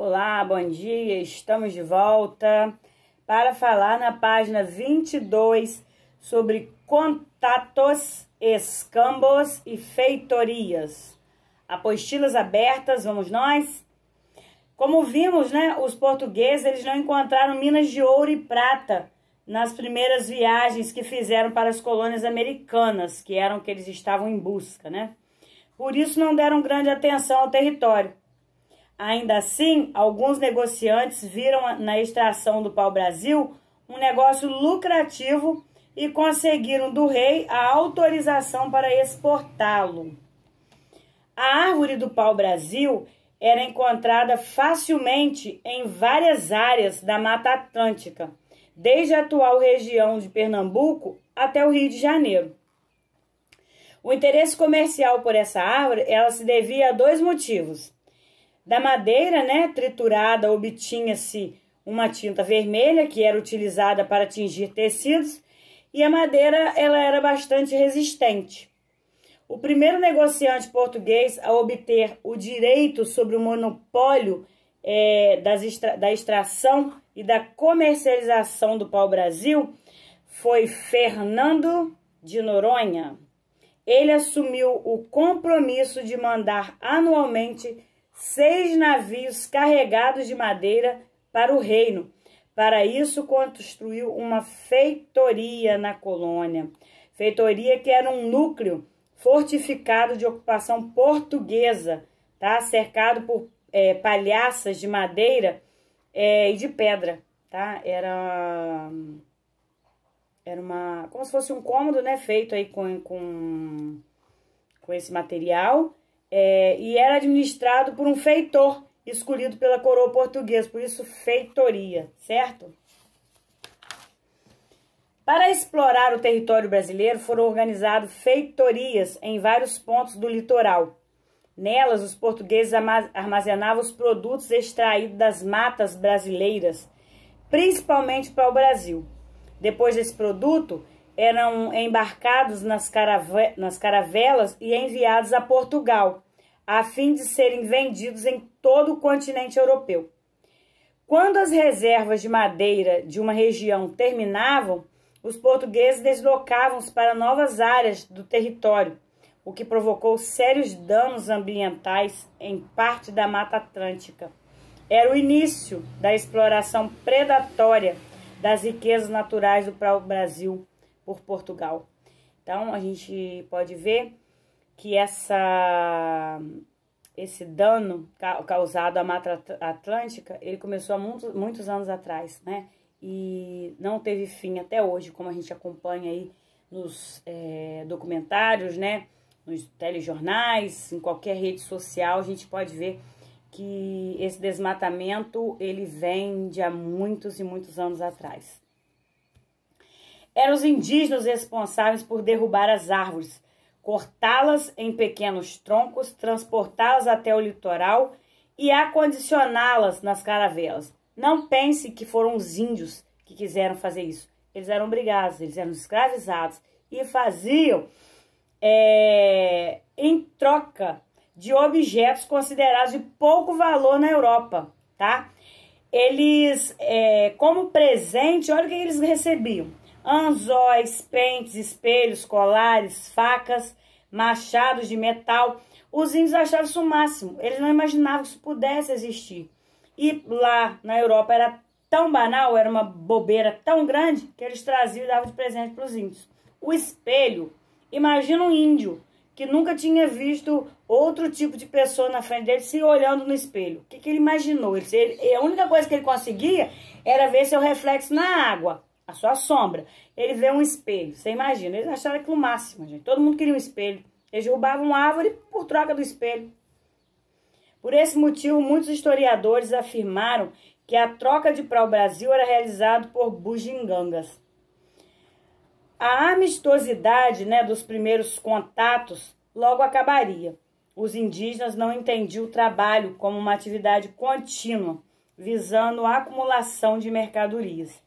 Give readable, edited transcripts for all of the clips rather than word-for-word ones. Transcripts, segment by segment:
Olá, bom dia, estamos de volta para falar na página 22 sobre contatos, escambos e feitorias. Apostilas abertas, vamos nós? Como vimos, né, os portugueses eles não encontraram minas de ouro e prata nas primeiras viagens que fizeram para as colônias americanas, que eram que eles estavam em busca, né? Por isso não deram grande atenção ao território. Ainda assim, alguns negociantes viram na extração do pau-brasil um negócio lucrativo e conseguiram do rei a autorização para exportá-lo. A árvore do pau-brasil era encontrada facilmente em várias áreas da Mata Atlântica, desde a atual região de Pernambuco até o Rio de Janeiro. O interesse comercial por essa árvore, ela se devia a dois motivos. Da madeira, né, triturada, obtinha-se uma tinta vermelha que era utilizada para tingir tecidos, e a madeira ela era bastante resistente. O primeiro negociante português a obter o direito sobre o monopólio da extração e da comercialização do pau-brasil foi Fernando de Noronha. Ele assumiu o compromisso de mandar anualmente 6 navios carregados de madeira para o reino. Para isso, construiu uma feitoria na colônia. Feitoria que era um núcleo fortificado de ocupação portuguesa, tá? Cercado por palhaças de madeira e de pedra, tá? Era como se fosse um cômodo, né? Feito aí com esse material. E era administrado por um feitor escolhido pela coroa portuguesa, por isso feitoria, certo? Para explorar o território brasileiro, foram organizadas feitorias em vários pontos do litoral. Nelas, os portugueses armazenavam os produtos extraídos das matas brasileiras, principalmente para o Brasil. Depois desse produto, eram embarcados nas caravelas e enviados a Portugal, a fim de serem vendidos em todo o continente europeu. Quando as reservas de madeira de uma região terminavam, os portugueses deslocavam-se para novas áreas do território, o que provocou sérios danos ambientais em parte da Mata Atlântica. Era o início da exploração predatória das riquezas naturais do Brasil por Portugal. Então, a gente pode ver que esse dano causado à Mata Atlântica, ele começou há muitos anos atrás, né? E não teve fim até hoje, como a gente acompanha aí nos documentários, né? Nos telejornais, em qualquer rede social, a gente pode ver que esse desmatamento, ele vem de há muitos e muitos anos atrás. Eram os indígenas responsáveis por derrubar as árvores, cortá-las em pequenos troncos, transportá-las até o litoral e acondicioná-las nas caravelas. Não pense que foram os índios que quiseram fazer isso. Eles eram obrigados, eles eram escravizados e faziam em troca de objetos considerados de pouco valor na Europa, tá? Eles, como presente, olha o que eles recebiam. Anzóis, pentes, espelhos, colares, facas, machados de metal. Os índios achavam isso o máximo. Eles não imaginavam que isso pudesse existir. E lá na Europa era tão banal, era uma bobeira tão grande, que eles traziam e davam de presente para os índios. O espelho, imagina um índio que nunca tinha visto outro tipo de pessoa na frente dele se olhando no espelho. O que ele imaginou? A única coisa que ele conseguia era ver seu reflexo na água, a sua sombra. Ele vê um espelho, você imagina. Eles acharam aquilo o máximo, gente. Todo mundo queria um espelho. Eles derrubavam uma árvore por troca do espelho. Por esse motivo, muitos historiadores afirmaram que a troca de pau-brasil era realizada por bugigangas. A amistosidade, né, dos primeiros contatos logo acabaria. Os indígenas não entendiam o trabalho como uma atividade contínua, visando a acumulação de mercadorias.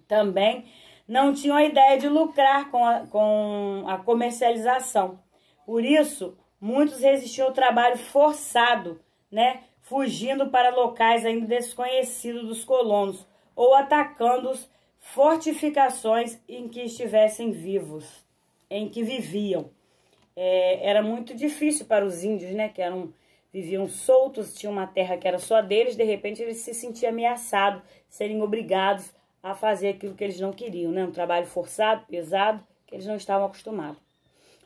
Também não tinham a ideia de lucrar com a comercialização. Por isso, muitos resistiam ao trabalho forçado, né? fugindo para locais ainda desconhecidos dos colonos ou atacando fortificações em que estivessem vivos, em que viviam. Era muito difícil para os índios, né, que viviam soltos, tinham uma terra que era só deles, de repente eles se sentiam ameaçados, serem obrigados a fazer aquilo que eles não queriam, né, um trabalho forçado, pesado, que eles não estavam acostumados.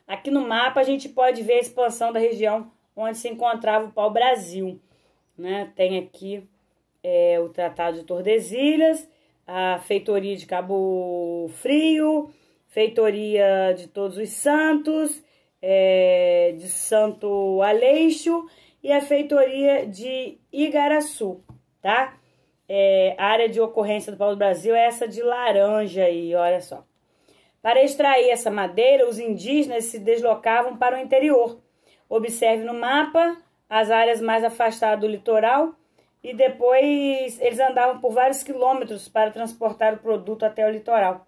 Aqui no mapa a gente pode ver a expansão da região onde se encontrava o pau-brasil, né, tem aqui o Tratado de Tordesilhas, a feitoria de Cabo Frio, feitoria de Todos os Santos, de Santo Aleixo e a feitoria de Igaraçu, tá? A área de ocorrência do pau-brasil é essa de laranja aí, olha só. Para extrair essa madeira, os indígenas se deslocavam para o interior. Observe no mapa as áreas mais afastadas do litoral e depois eles andavam por vários quilômetros para transportar o produto até o litoral.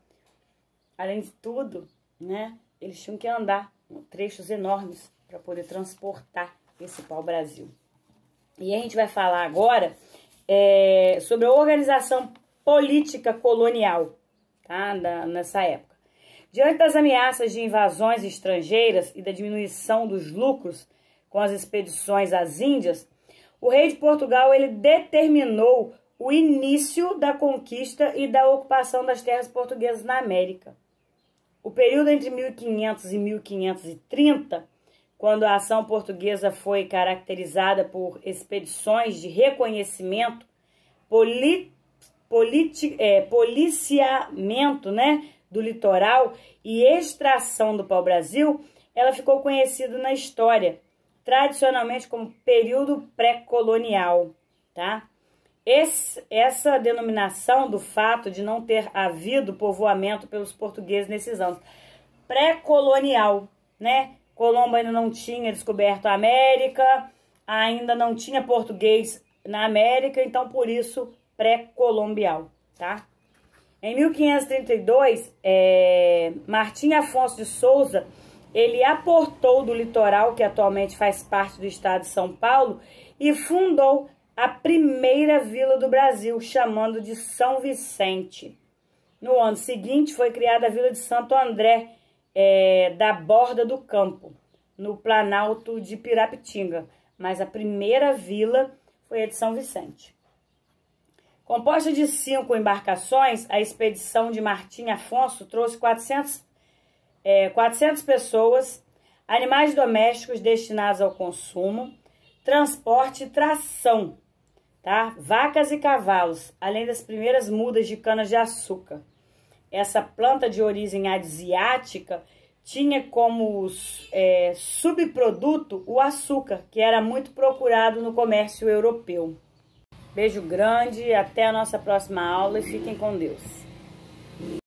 Além de tudo, né, eles tinham que andar trechos enormes para poder transportar esse pau-brasil. E a gente vai falar agora sobre a organização política colonial, tá, nessa época. Diante das ameaças de invasões estrangeiras e da diminuição dos lucros com as expedições às Índias, o rei de Portugal ele determinou o início da conquista e da ocupação das terras portuguesas na América. O período entre 1500 e 1530, quando a ação portuguesa foi caracterizada por expedições de reconhecimento, policiamento, né, do litoral e extração do pau-brasil, ela ficou conhecida na história, tradicionalmente como período pré-colonial, tá? Essa denominação do fato de não ter havido povoamento pelos portugueses nesses anos. Pré-colonial, né? Colombo ainda não tinha descoberto a América, ainda não tinha português na América, então por isso pré-colombial, tá? Em 1532, Martim Afonso de Souza, ele aportou do litoral, que atualmente faz parte do estado de São Paulo, e fundou a primeira vila do Brasil, chamando de São Vicente. No ano seguinte, foi criada a vila de Santo André, da Borda do Campo, no Planalto de Pirapitinga. Mas a primeira vila foi a de São Vicente. Composta de 5 embarcações, a expedição de Martim Afonso trouxe 400 pessoas, animais domésticos destinados ao consumo, transporte e tração, tá? Vacas e cavalos, além das primeiras mudas de cana-de-açúcar. Essa planta de origem asiática tinha como subproduto o açúcar, que era muito procurado no comércio europeu. Beijo grande, até a nossa próxima aula e fiquem com Deus.